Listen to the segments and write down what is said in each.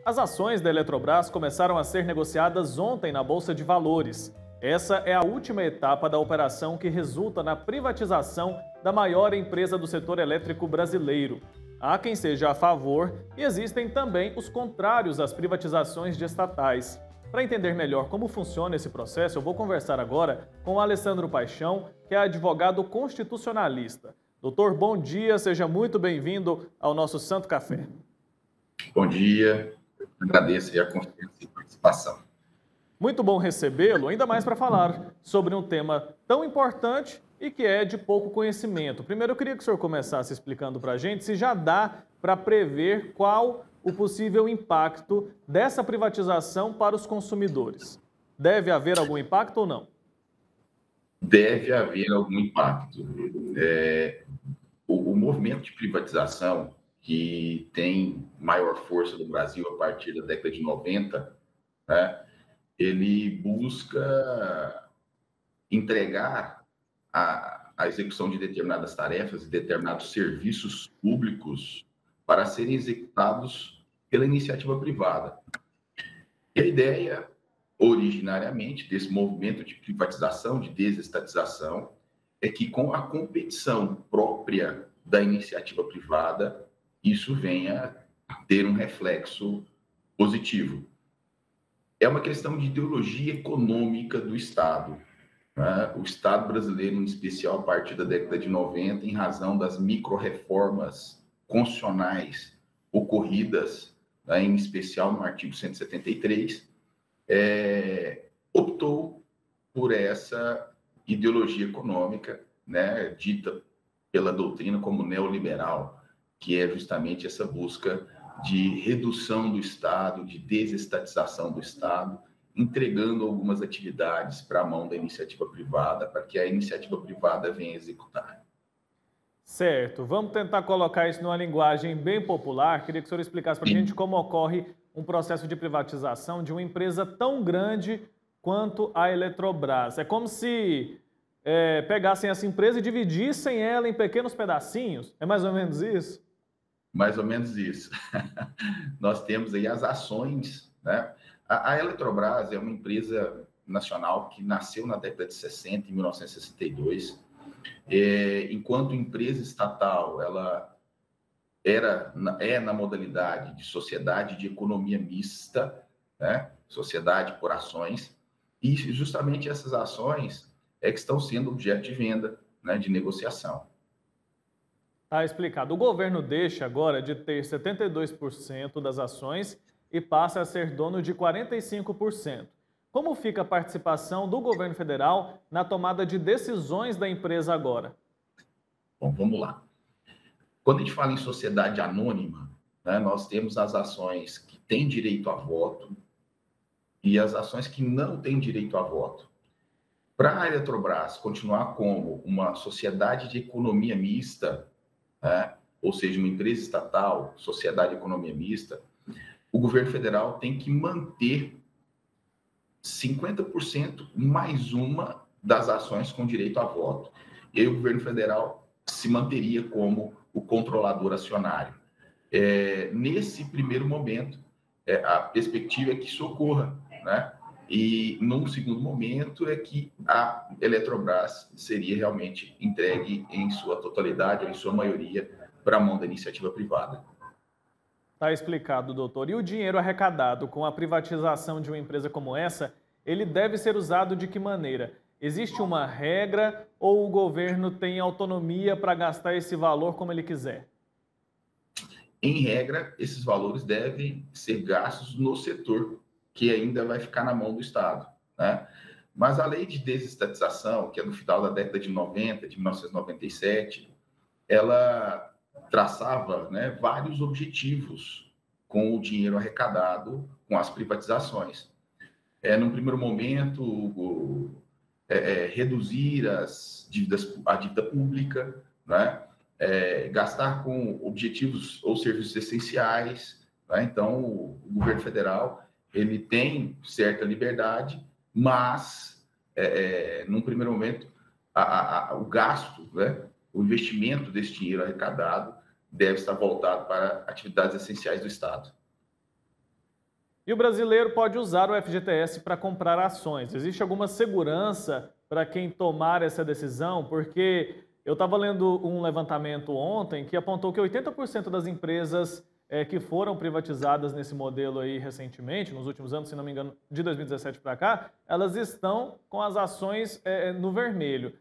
As ações da Eletrobras começaram a ser negociadas ontem na Bolsa de Valores. Essa é a última etapa da operação que resulta na privatização da maior empresa do setor elétrico brasileiro. Há quem seja a favor e existem também os contrários às privatizações de estatais. Para entender melhor como funciona esse processo, eu vou conversar agora com o Alessandro Paixão, que é advogado constitucionalista. Doutor, bom dia, seja muito bem-vindo ao nosso Santo Café. Bom dia, agradeço a confiança e participação. Muito bom recebê-lo, ainda mais para falar sobre um tema tão importante e que é de pouco conhecimento. Primeiro, eu queria que o senhor começasse explicando para a gente se já dá para prever qual o possível impacto dessa privatização para os consumidores. Deve haver algum impacto ou não? Deve haver algum impacto. O movimento de privatização, que tem maior força no Brasil a partir da década de 90, né, ele busca entregar a execução de determinadas tarefas e determinados serviços públicos para serem executados pela iniciativa privada. E a ideia, originariamente, desse movimento de privatização, de desestatização, é que com a competição própria da iniciativa privada, isso venha a ter um reflexo positivo. É uma questão de ideologia econômica do Estado. Né? O Estado brasileiro, em especial a partir da década de 90, em razão das micro-reformas constitucionais ocorridas, né, em especial no artigo 173, optou por essa ideologia econômica, né, dita pela doutrina como neoliberal, que é justamente essa busca de redução do Estado, de desestatização do Estado, entregando algumas atividades para a mão da iniciativa privada, para que a iniciativa privada venha executar. Certo. Vamos tentar colocar isso numa linguagem bem popular. Queria que o senhor explicasse para a gente como ocorre um processo de privatização de uma empresa tão grande quanto a Eletrobras. É como se pegassem essa empresa e dividissem ela em pequenos pedacinhos? É mais ou menos isso? Mais ou menos isso. Nós temos aí as ações, né? A Eletrobras é uma empresa nacional que nasceu na década de 60, em 1962. Enquanto empresa estatal, ela é na modalidade de sociedade de economia mista, né? Sociedade por ações, e justamente essas ações que estão sendo objeto de venda, né? De negociação. Está explicado. O governo deixa agora de ter 72% das ações e passa a ser dono de 45%. Como fica a participação do governo federal na tomada de decisões da empresa agora? Bom, vamos lá. Quando a gente fala em sociedade anônima, né, nós temos as ações que têm direito a voto e as ações que não têm direito a voto. Para a Eletrobras continuar como uma sociedade de economia mista, né, ou seja, uma empresa estatal, sociedade de economia mista, o governo federal tem que manter 50% mais uma das ações com direito a voto. E aí o governo federal se manteria como o controlador acionário. Nesse primeiro momento, a perspectiva é que isso ocorra, né? E, num segundo momento, é que a Eletrobras seria realmente entregue em sua totalidade, ou em sua maioria, para a mão da iniciativa privada. Está explicado, doutor. E o dinheiro arrecadado com a privatização de uma empresa como essa, ele deve ser usado de que maneira? Existe uma regra ou o governo tem autonomia para gastar esse valor como ele quiser? Em regra, esses valores devem ser gastos no setor, que ainda vai ficar na mão do Estado, né? Mas a lei de desestatização, que é do final da década de 90, de 1997, ela traçava, né, vários objetivos com o dinheiro arrecadado com as privatizações. Num primeiro momento, reduzir a dívida pública, né? Gastar com objetivos ou serviços essenciais, né? Então, o governo federal ele tem certa liberdade, mas, num primeiro momento, o gasto, né? O investimento desse dinheiro arrecadado deve estar voltado para atividades essenciais do Estado. E o brasileiro pode usar o FGTS para comprar ações. Existe alguma segurança para quem tomar essa decisão? Porque eu estava lendo um levantamento ontem que apontou que 80% das empresas que foram privatizadas nesse modelo aí recentemente, nos últimos anos, se não me engano, de 2017 para cá, elas estão com as ações no vermelho.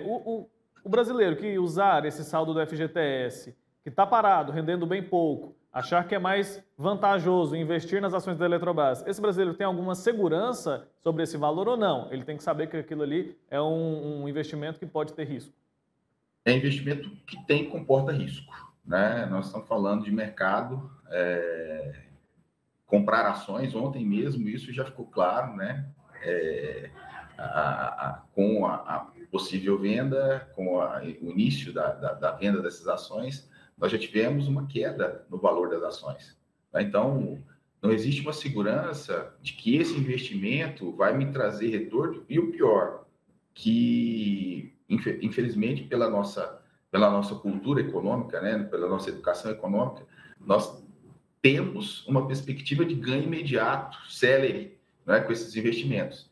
O brasileiro que usar esse saldo do FGTS, que está parado, rendendo bem pouco, achar que é mais vantajoso investir nas ações da Eletrobras, esse brasileiro tem alguma segurança sobre esse valor ou não? Ele tem que saber que aquilo ali é um investimento que pode ter risco. É investimento que comporta risco, né? Nós estamos falando de mercado, comprar ações. Ontem mesmo isso já ficou claro, né? Com a possível venda, com o início da venda dessas ações, nós já tivemos uma queda no valor das ações. Então, não existe uma segurança de que esse investimento vai me trazer retorno. E o pior, que, infelizmente, pela nossa cultura econômica, né, pela nossa educação econômica, nós temos uma perspectiva de ganho imediato, célere, né, com esses investimentos.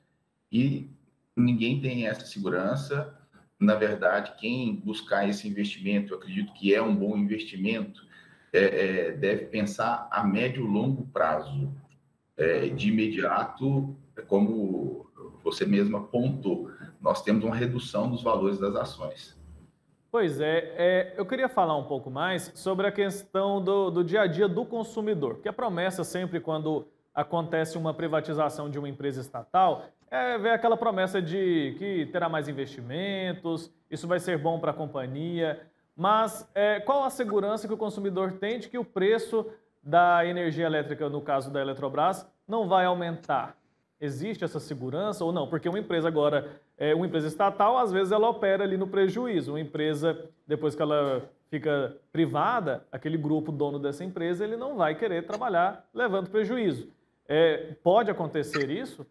E ninguém tem essa segurança. Na verdade, quem buscar esse investimento, eu acredito que é um bom investimento, deve pensar a médio e longo prazo. De imediato, como você mesmo apontou, nós temos uma redução dos valores das ações. Pois eu queria falar um pouco mais sobre a questão do dia a dia do consumidor, porque a promessa sempre quando acontece uma privatização de uma empresa estatal ver aquela promessa de que terá mais investimentos, isso vai ser bom para a companhia, mas qual a segurança que o consumidor tem de que o preço da energia elétrica, no caso da Eletrobras, não vai aumentar? Existe essa segurança ou não? Porque uma empresa agora, uma empresa estatal, às vezes ela opera ali no prejuízo. Uma empresa, depois que ela fica privada, aquele grupo dono dessa empresa, ele não vai querer trabalhar levando prejuízo. Pode acontecer isso?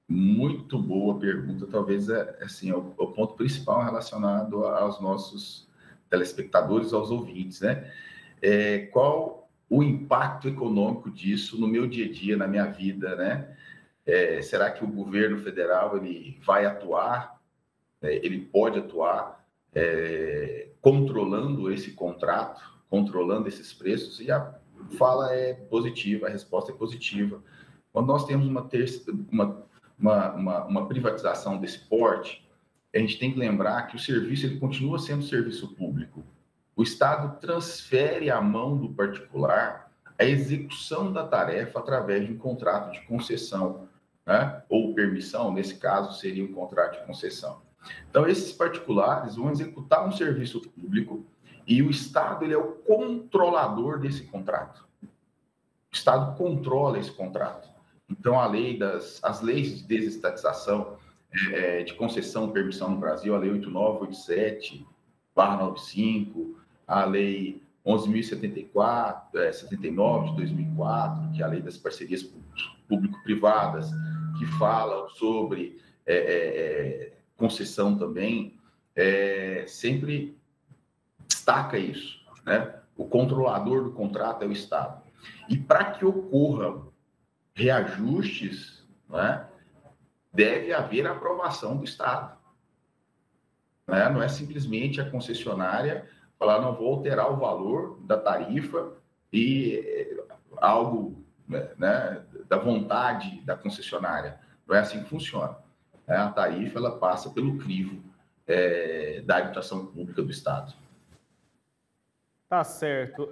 Muito boa pergunta. Talvez assim, o ponto principal relacionado aos nossos telespectadores, aos ouvintes, né? Qual o impacto econômico disso no meu dia a dia, na minha vida, né? Será que o governo federal ele vai atuar? Ele pode atuar controlando esse contrato, controlando esses preços? E a fala é positiva, a resposta é positiva. Quando nós temos uma privatização desse porte, a gente tem que lembrar que o serviço ele continua sendo serviço público. O Estado transfere à mão do particular a execução da tarefa através de um contrato de concessão, né? Ou permissão, nesse caso seria um contrato de concessão. Então, esses particulares vão executar um serviço público e o Estado ele é o controlador desse contrato. O Estado controla esse contrato. Então, as leis de desestatização, de concessão e permissão no Brasil, a Lei 8987/95, a Lei 11.079 de 2004, que é a Lei das Parcerias Público-Privadas, que fala sobre concessão também, sempre destaca isso, né? O controlador do contrato é o Estado. E para que ocorram reajustes, né, deve haver aprovação do Estado. Né? Não é simplesmente a concessionária falar, não vou alterar o valor da tarifa e algo, né, da vontade da concessionária. Não é assim que funciona. A tarifa ela passa pelo crivo da administração pública do Estado. Tá certo.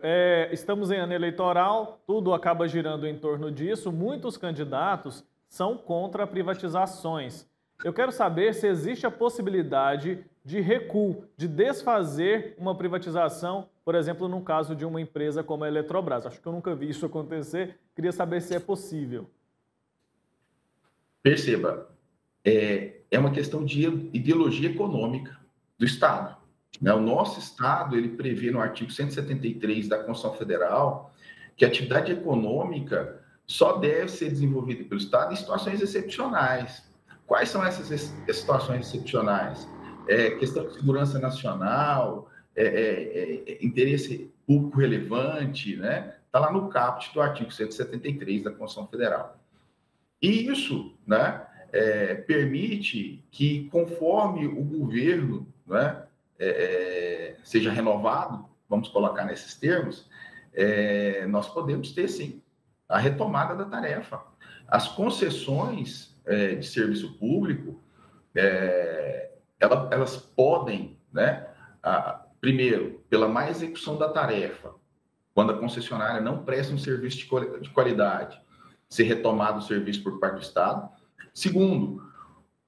Estamos em ano eleitoral, tudo acaba girando em torno disso. Muitos candidatos são contra privatizações. Eu quero saber se existe a possibilidade de recuo, de desfazer uma privatização, por exemplo, no caso de uma empresa como a Eletrobras. Acho que eu nunca vi isso acontecer. Queria saber se é possível. Perceba, é uma questão de ideologia econômica do Estado. O nosso Estado ele prevê no artigo 173 da Constituição Federal que a atividade econômica só deve ser desenvolvida pelo Estado em situações excepcionais. Quais são essas situações excepcionais? Questão de segurança nacional, interesse público relevante, né? está lá no caput do artigo 173 da Constituição Federal. E isso, né, permite que, conforme o governo, né, seja renovado, vamos colocar nesses termos, nós podemos ter, sim, a retomada da tarefa. As concessões de serviço público, elas podem, né, primeiro, pela má execução da tarefa, quando a concessionária não presta um serviço de qualidade, ser retomado o serviço por parte do Estado. Segundo,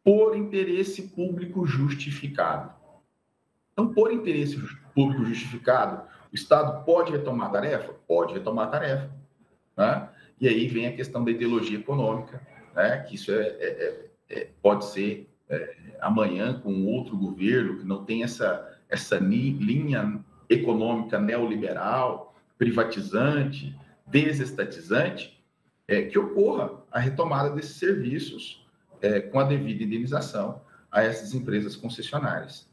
por interesse público justificado. Então, por interesse público justificado, o Estado pode retomar a tarefa? Pode retomar a tarefa. Né? E aí vem a questão da ideologia econômica, né? Que isso pode ser amanhã com outro governo que não tem essa linha econômica neoliberal, privatizante, desestatizante, que ocorra a retomada desses serviços com a devida indenização a essas empresas concessionárias.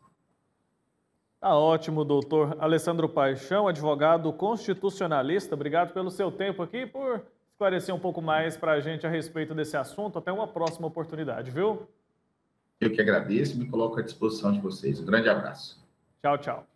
Tá ótimo, doutor Alessandro Paixão, advogado constitucionalista. Obrigado pelo seu tempo aqui, por esclarecer um pouco mais para a gente a respeito desse assunto. Até uma próxima oportunidade, viu? Eu que agradeço e me coloco à disposição de vocês. Um grande abraço. Tchau, tchau.